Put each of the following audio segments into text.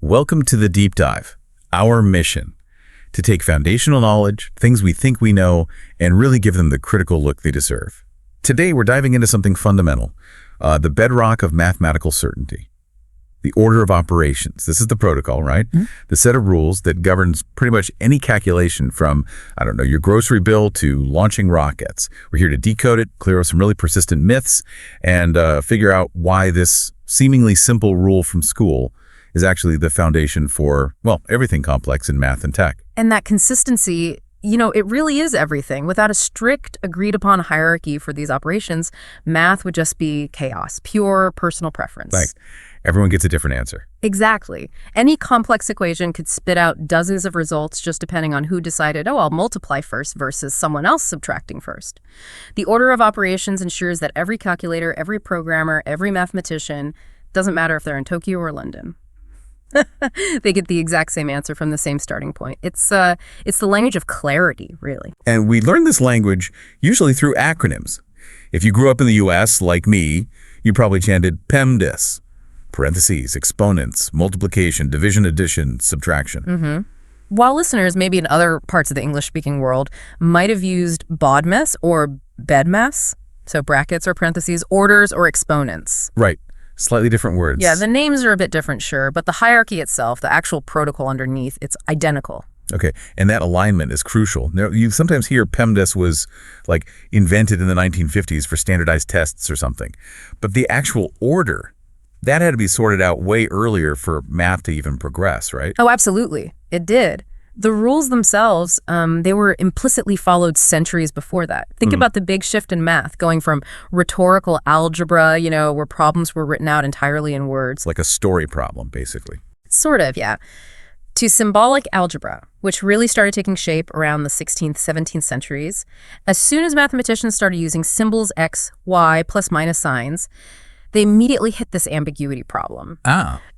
Welcome to the Deep Dive. Our mission, to take foundational knowledge, things we think we know, and really give them the critical look they deserve. Today, we're diving into something fundamental, the bedrock of mathematical certainty. The order of operations. This is the protocol, right? Mm-hmm. The set of rules that governs pretty much any calculation from, your grocery bill to launching rockets. We're here to decode it, clear up some really persistent myths, and figure out why this seemingly simple rule from school is actually the foundation for, everything complex in math and tech. And that consistency, it really is everything. Without a strict, agreed-upon hierarchy for these operations, math would just be chaos, pure personal preference. Right. Everyone gets a different answer. Exactly. Any complex equation could spit out dozens of results just depending on who decided, I'll multiply first versus someone else subtracting first. The order of operations ensures that every calculator, every programmer, every mathematician, doesn't matter if they're in Tokyo or London, they get the exact same answer from the same starting point. It's the language of clarity, really. And we learn this language usually through acronyms. If you grew up in the US, like me, you probably chanted PEMDAS, parentheses, exponents, multiplication, division, addition, subtraction. Mm-hmm. While listeners, maybe in other parts of the English-speaking world, might have used BODMAS or BODMAS, so brackets or parentheses, orders or exponents. Right. Slightly different words. Yeah, the names are a bit different, sure, but the hierarchy itself, the actual protocol underneath, it's identical. Okay, and that alignment is crucial. Now, you sometimes hear PEMDAS was invented in the 1950s for standardized tests or something, but the actual order, that had to be sorted out way earlier for math to even progress, right? Oh, absolutely. It did. The rules themselves, they were implicitly followed centuries before that. Think about the big shift in math, going from rhetorical algebra, where problems were written out entirely in words. Like a story problem, basically. Sort of, yeah. To symbolic algebra, which really started taking shape around the 16th, 17th centuries. As soon as mathematicians started using symbols x, y, plus minus signs, they immediately hit this ambiguity problem.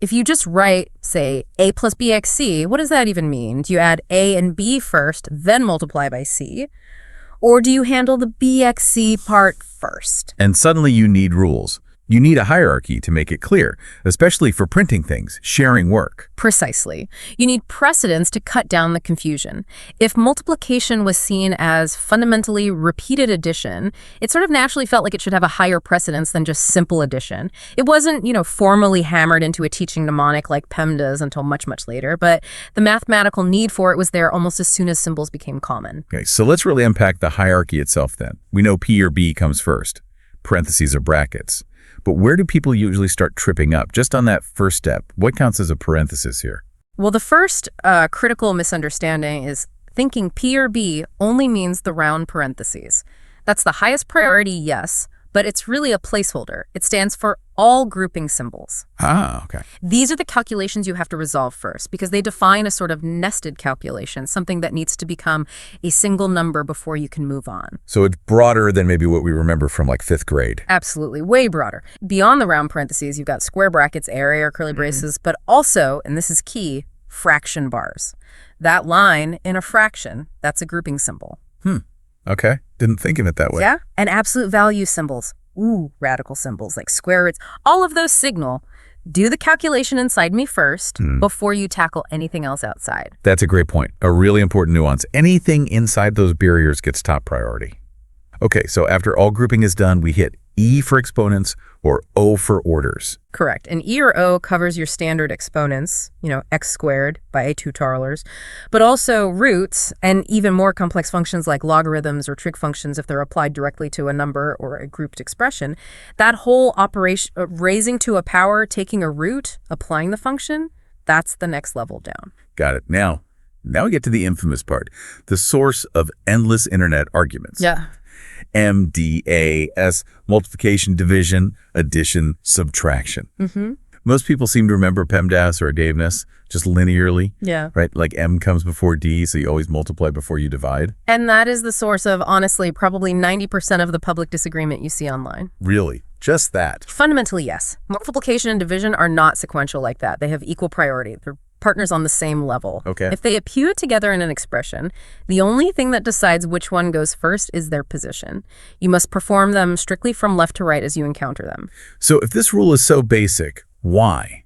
If you just write, say, a plus bxc, what does that even mean? Do you add a and b first, then multiply by c? Or do you handle the bxc part first? And suddenly you need rules. You need a hierarchy to make it clear, especially for printing things, sharing work. Precisely. You need precedents to cut down the confusion. If multiplication was seen as fundamentally repeated addition, it sort of naturally felt like it should have a higher precedence than just simple addition. It wasn't, formally hammered into a teaching mnemonic like PEMDAS until much, much later, but the mathematical need for it was there almost as soon as symbols became common. Okay, so let's really unpack the hierarchy itself then. We know P or B comes first, parentheses or brackets. But where do people usually start tripping up? Just on that first step, what counts as a parenthesis here? Well, the first critical misunderstanding is thinking P or B only means the round parentheses. That's the highest priority, yes, but it's really a placeholder. It stands for all grouping symbols. Okay. These are the calculations you have to resolve first because they define a sort of nested calculation, something that needs to become a single number before you can move on. So it's broader than maybe what we remember from 5th grade. Absolutely, way broader. Beyond the round parentheses, you've got square brackets, area, or curly braces, but also, and this is key, fraction bars. That line in a fraction, that's a grouping symbol. Okay, didn't think of it that way. Yeah, and absolute value symbols. Ooh, radical symbols like square roots. All of those signal, do the calculation inside me first before you tackle anything else outside. That's a great point. A really important nuance. Anything inside those barriers gets top priority. Okay, so after all grouping is done, we hit E for exponents or O for orders. Correct. And E or O covers your standard exponents, x squared by A2 Tarlers, but also roots and even more complex functions like logarithms or trig functions if they're applied directly to a number or a grouped expression. That whole operation, raising to a power, taking a root, applying the function, that's the next level down. Got it. Now we get to the infamous part, the source of endless internet arguments. Yeah. MDAS, multiplication, division, addition, subtraction. Most people seem to remember PEMDAS or BODMAS just linearly. Yeah. Right? Like M comes before D, so you always multiply before you divide. And that is the source of, honestly, probably 90% of the public disagreement you see online. Really? Just that? Fundamentally, yes. Multiplication and division are not sequential like that. They have equal priority. They're partners on the same level. Okay. If they appear together in an expression, the only thing that decides which one goes first is their position. You must perform them strictly from left to right as you encounter them. So if this rule is so basic, why?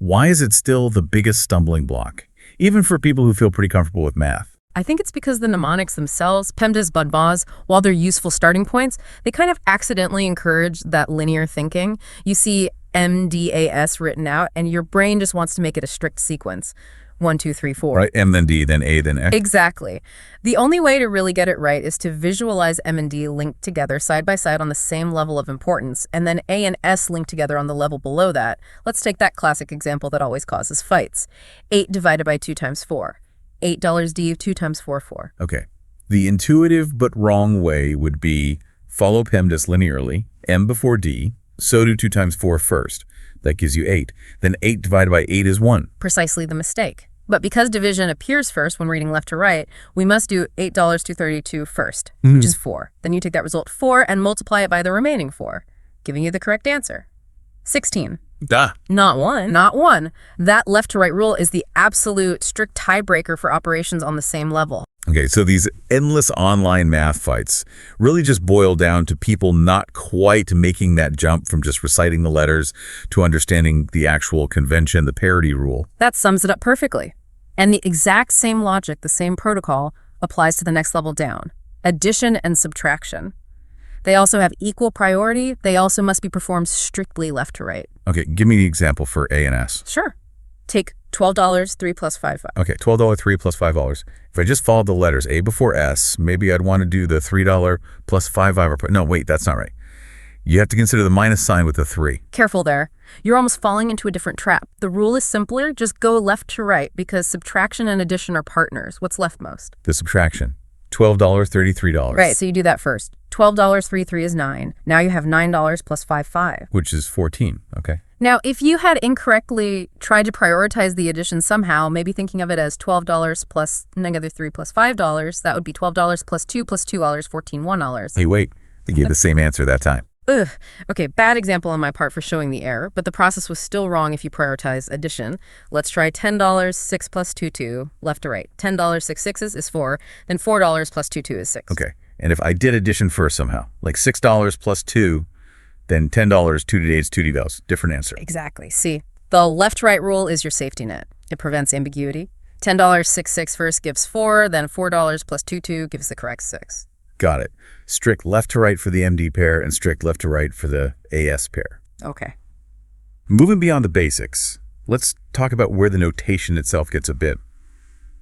Why is it still the biggest stumbling block, even for people who feel pretty comfortable with math? I think it's because the mnemonics themselves, PEMDAS, BODMAS, while they're useful starting points, they kind of accidentally encourage that linear thinking. You see MDAS written out, and your brain just wants to make it a strict sequence. 1, 2, 3, 4. Right, M then D, then A, then X. Exactly. The only way to really get it right is to visualize M and D linked together side by side on the same level of importance, and then A and S linked together on the level below that. Let's take that classic example that always causes fights. 8 divided by 2 times 4. $8 2 times 4, 4. Okay. The intuitive but wrong way would be follow PEMDAS linearly, M before D, so do 2 times 4 first. That gives you 8. Then 8 divided by 8 is 1. Precisely the mistake. But because division appears first when reading left to right, we must do $8 232 first, which is 4. Then you take that result 4 and multiply it by the remaining 4, giving you the correct answer. 16. Duh. Not 1. Not 1. That left to right rule is the absolute strict tiebreaker for operations on the same level. Okay, so these endless online math fights really just boil down to people not quite making that jump from just reciting the letters to understanding the actual convention, the parity rule. That sums it up perfectly. And the exact same logic, the same protocol, applies to the next level down. Addition and subtraction. They also have equal priority. They also must be performed strictly left to right. Okay, give me the example for A and S. Sure. Take $12, 3 plus 5, 5. Okay, $12, 3 plus $5. If I just followed the letters A before S, maybe I'd want to do the $3 plus 5, 5. No, wait, that's not right. You have to consider the minus sign with the 3. Careful there. You're almost falling into a different trap. The rule is simpler. Just go left to right because subtraction and addition are partners. What's leftmost? The subtraction. $12, $33. Right, so you do that first. $12, 3, 3 is 9. Now you have $9 plus 5, 5. Which is 14, okay. Now, if you had incorrectly tried to prioritize the addition somehow, maybe thinking of it as $12 plus -3 plus $5, that would be $12 plus $2 plus $2, $14, Hey, wait. They gave the same answer that time. Ugh. Okay, bad example on my part for showing the error, but the process was still wrong if you prioritize addition. Let's try $10, 6 plus 2, 2, left to right. $10, 6 sixes is 4, then $4 plus 2, 2 is 6. Okay, and if I did addition first somehow, like $6 plus 2, then $10, 2 days, 2 dollars. Different answer. Exactly. See, the left-right rule is your safety net. It prevents ambiguity. $10, 6, 6 first gives 4, then $4 plus 2, 2 gives the correct 6. Got it. Strict left to right for the MD pair and strict left to right for the AS pair. Okay. Moving beyond the basics, let's talk about where the notation itself gets a bit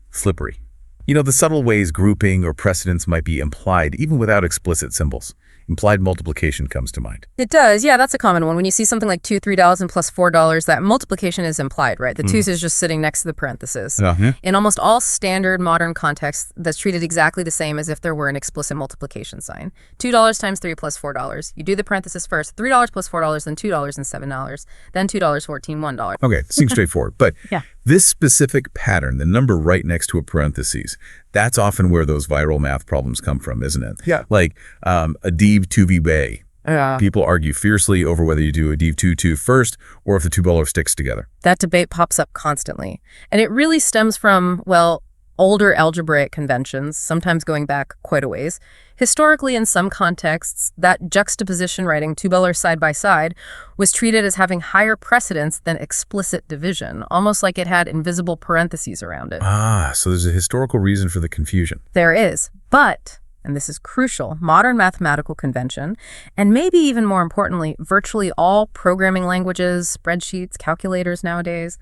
slippery. You know, the subtle ways grouping or precedence might be implied even without explicit symbols. Implied multiplication comes to mind. It does. Yeah, that's a common one. When you see something like $2, $3 and plus $4, that multiplication is implied, right? The 2's is just sitting next to the parenthesis. In almost all standard modern contexts, that's treated exactly the same as if there were an explicit multiplication sign. $2 times 3 plus $4. You do the parenthesis first. $3 plus $4, then $2 and $7, then $2, 14, $1. Okay, seems straightforward. But Yeah. This specific pattern, the number right next to a parentheses, that's often where those viral math problems come from, isn't it? Yeah. Like a div 2b bay. Yeah. People argue fiercely over whether you do a div 2 first or if the two bowler sticks together. That debate pops up constantly. And it really stems from, well, older algebraic conventions, sometimes going back quite a ways. Historically, in some contexts, that juxtaposition writing two bowlers side by side was treated as having higher precedence than explicit division, almost like it had invisible parentheses around it. Ah, so there's a historical reason for the confusion. There is, but, and this is crucial, modern mathematical convention, and maybe even more importantly, virtually all programming languages, spreadsheets, calculators nowadays,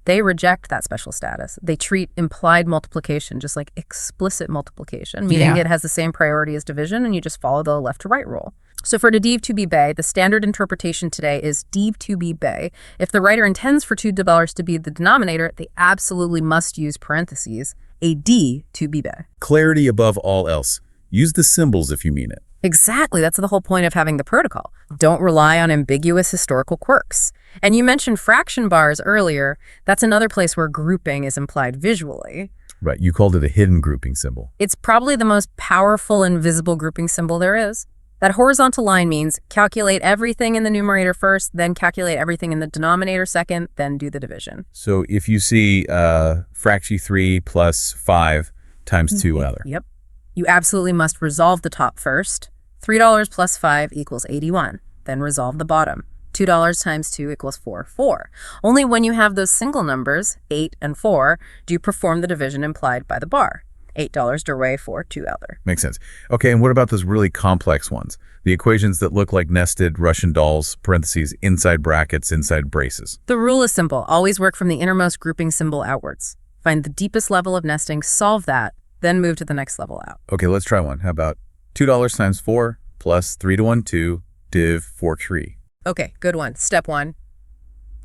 they reject that special status. They treat implied multiplication just like explicit multiplication, meaning it has the same priority as division, and you just follow the left to right rule. So for the div 2b bay, the standard interpretation today is div 2b bay. If the writer intends for $2 to be the denominator, they absolutely must use parentheses, a d 2b bay. Clarity above all else. Use the symbols if you mean it. Exactly. That's the whole point of having the protocol. Don't rely on ambiguous historical quirks. And you mentioned fraction bars earlier. That's another place where grouping is implied visually. Right. You called it a hidden grouping symbol. It's probably the most powerful invisible grouping symbol there is. That horizontal line means calculate everything in the numerator first, then calculate everything in the denominator second, then do the division. So if you see fraction 3 plus 5 times 2 other. Yep. You absolutely must resolve the top first. $3 plus 5 equals 81. Then resolve the bottom. $2 times 2 equals 4, 4. Only when you have those single numbers, 8 and 4, do you perform the division implied by the bar. $8 away for $2. Makes sense. Okay, and what about those really complex ones? The equations that look like nested Russian dolls, parentheses, inside brackets, inside braces. The rule is simple. Always work from the innermost grouping symbol outwards. Find the deepest level of nesting, solve that, then move to the next level out. Okay, let's try one. How about $2 times 4 plus 3 to 1, 2, div 4, 3. Okay, good one. Step 1.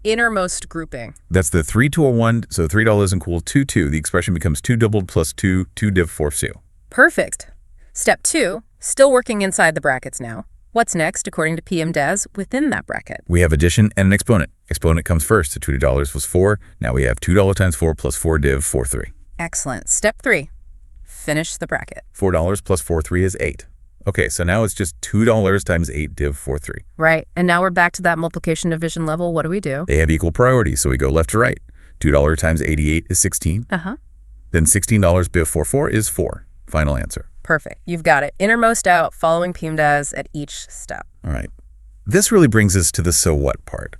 Innermost grouping. That's the 3 to a 1, so $3 equals 2, 2. The expression becomes 2 doubled plus 2, 2 div 4, 2. Perfect. Step 2, still working inside the brackets now. What's next, according to PEMDAS, within that bracket? We have addition and an exponent. Exponent comes first, so $2 was 4. Now we have $2 times 4 plus 4 div 4, 3. Excellent. Step 3, finish the bracket. $4 plus 4, 3 is 8. Okay, so now it's just $2 times 8 div 4, 3. Right, and now we're back to that multiplication division level. What do? They have equal priority, so we go left to right. $2 times 88 is 16. Then $16 div 4, 4 is 4. Final answer. Perfect. You've got it. Innermost out, following PEMDAS at each step. All right. This really brings us to the so what part.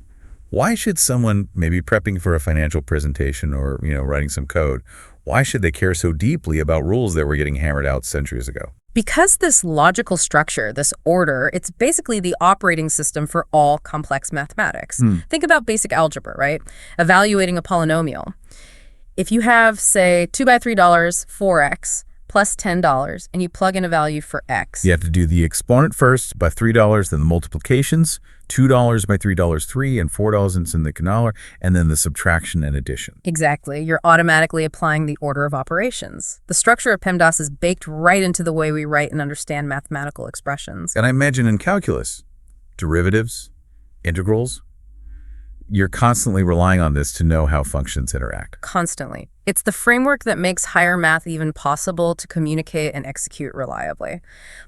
Why should someone, maybe prepping for a financial presentation or, writing some code, why should they care so deeply about rules that were getting hammered out centuries ago? Because this logical structure, this order, it's basically the operating system for all complex mathematics. Think about basic algebra, right? Evaluating a polynomial. If you have, say, 2 by $3, 4x, plus $10, and you plug in a value for x. You have to do the exponent first by $3, then the multiplications, $2 by $3, 3, and $4 in the canaler, and then the subtraction and addition. Exactly. You're automatically applying the order of operations. The structure of PEMDAS is baked right into the way we write and understand mathematical expressions. And I imagine in calculus, derivatives, integrals, you're constantly relying on this to know how functions interact. Constantly. It's the framework that makes higher math even possible to communicate and execute reliably.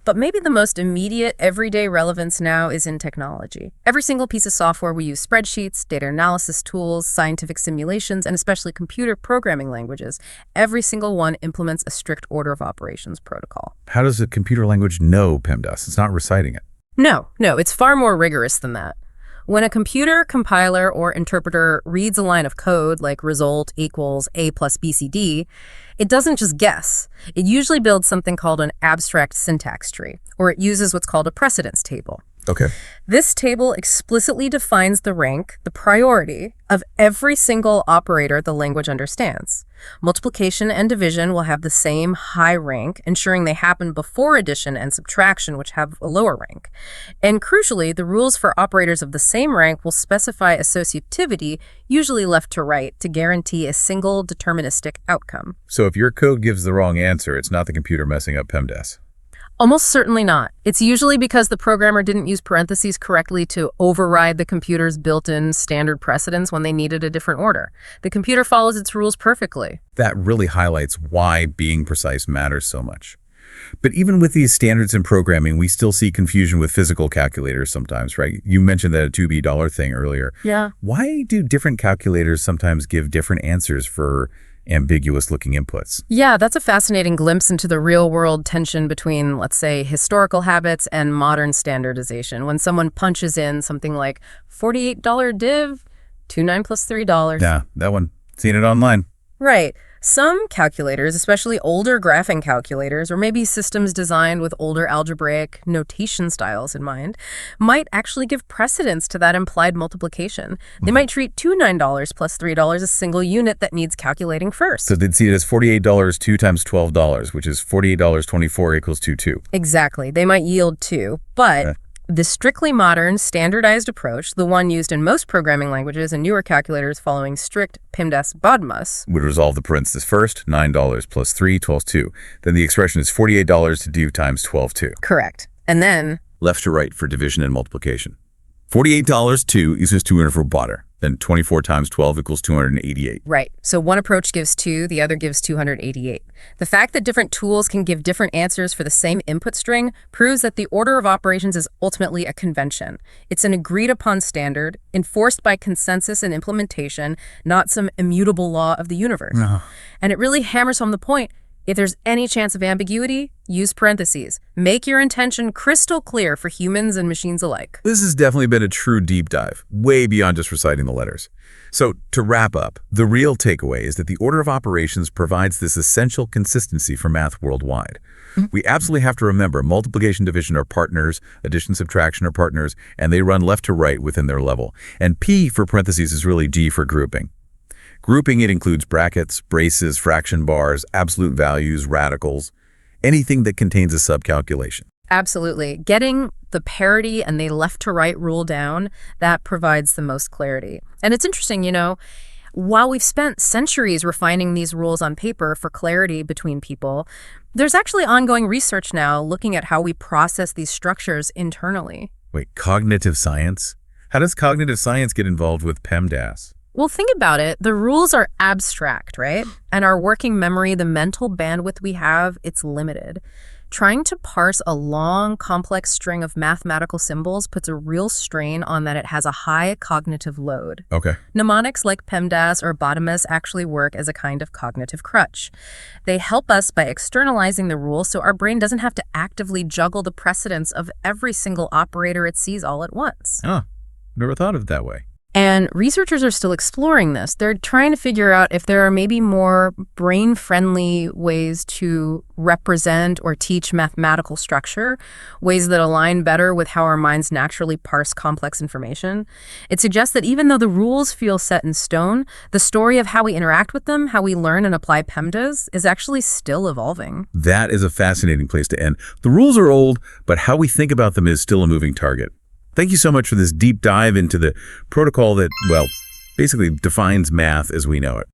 But maybe the most immediate everyday relevance now is in technology. Every single piece of software we use, spreadsheets, data analysis tools, scientific simulations, and especially computer programming languages, every single one implements a strict order of operations protocol. How does a computer language know PEMDAS? It's not reciting it. No, it's far more rigorous than that. When a computer, compiler, or interpreter reads a line of code like result equals A plus BCD, it doesn't just guess. It usually builds something called an abstract syntax tree, or it uses what's called a precedence table. Okay. This table explicitly defines the rank, the priority, of every single operator the language understands. Multiplication and division will have the same high rank, ensuring they happen before addition and subtraction, which have a lower rank. And crucially, the rules for operators of the same rank will specify associativity, usually left to right, to guarantee a single deterministic outcome. So if your code gives the wrong answer, it's not the computer messing up PEMDAS. Almost certainly not. It's usually because the programmer didn't use parentheses correctly to override the computer's built-in standard precedence when they needed a different order. The computer follows its rules perfectly. That really highlights why being precise matters so much. But even with these standards in programming, we still see confusion with physical calculators sometimes, right? You mentioned that $2 dollar thing earlier. Yeah. Why do different calculators sometimes give different answers for ambiguous-looking inputs? Yeah, that's a fascinating glimpse into the real-world tension between, let's say, historical habits and modern standardization. When someone punches in something like $48 div, 29 plus $3. Yeah, that one. Seen it online. Right. Some calculators, especially older graphing calculators, or maybe systems designed with older algebraic notation styles in mind, might actually give precedence to that implied multiplication. They might treat $29 plus $3 a single unit that needs calculating first. So they'd see it as $48 2 times $12, which is $48.24 equals 2. Exactly. They might yield 2, but the strictly modern, standardized approach, the one used in most programming languages and newer calculators following strict PEMDAS BODMAS, would resolve the parenthesis first, $9 plus 3 equals 2. Then the expression is $48 to do times 12, 2. Correct. And then left to right for division and multiplication. $48 2 equals 200 for butter. Then 24 times 12 equals 288. Right. So one approach gives 2, the other gives 288. The fact that different tools can give different answers for the same input string proves that the order of operations is ultimately a convention. It's an agreed upon standard, enforced by consensus and implementation, not some immutable law of the universe. No. And it really hammers home the point, If there's any chance of ambiguity, use parentheses. Make your intention crystal clear for humans and machines alike. This has definitely been a true deep dive, way beyond just reciting the letters. So, to wrap up, the real takeaway is that the order of operations provides this essential consistency for math worldwide. We absolutely have to remember multiplication, division are partners, addition, subtraction are partners, and they run left to right within their level. And P for parentheses is really G for grouping. Grouping, it includes brackets, braces, fraction bars, absolute values, radicals, anything that contains a subcalculation. Absolutely. Getting the parity and the left to right rule down, that provides the most clarity. And it's interesting, while we've spent centuries refining these rules on paper for clarity between people, there's actually ongoing research now looking at how we process these structures internally. Wait, cognitive science? How does cognitive science get involved with PEMDAS? Well, think about it. The rules are abstract, right? And our working memory, the mental bandwidth we have, it's limited. Trying to parse a long, complex string of mathematical symbols puts a real strain on that it has a high cognitive load. Okay. Mnemonics like PEMDAS or BODMAS actually work as a kind of cognitive crutch. They help us by externalizing the rules so our brain doesn't have to actively juggle the precedence of every single operator it sees all at once. Oh, never thought of it that way. And researchers are still exploring this. They're trying to figure out if there are maybe more brain-friendly ways to represent or teach mathematical structure, ways that align better with how our minds naturally parse complex information. It suggests that even though the rules feel set in stone, the story of how we interact with them, how we learn and apply PEMDAS, is actually still evolving. That is a fascinating place to end. The rules are old, but how we think about them is still a moving target. Thank you so much for this deep dive into the protocol that, well, basically defines math as we know it.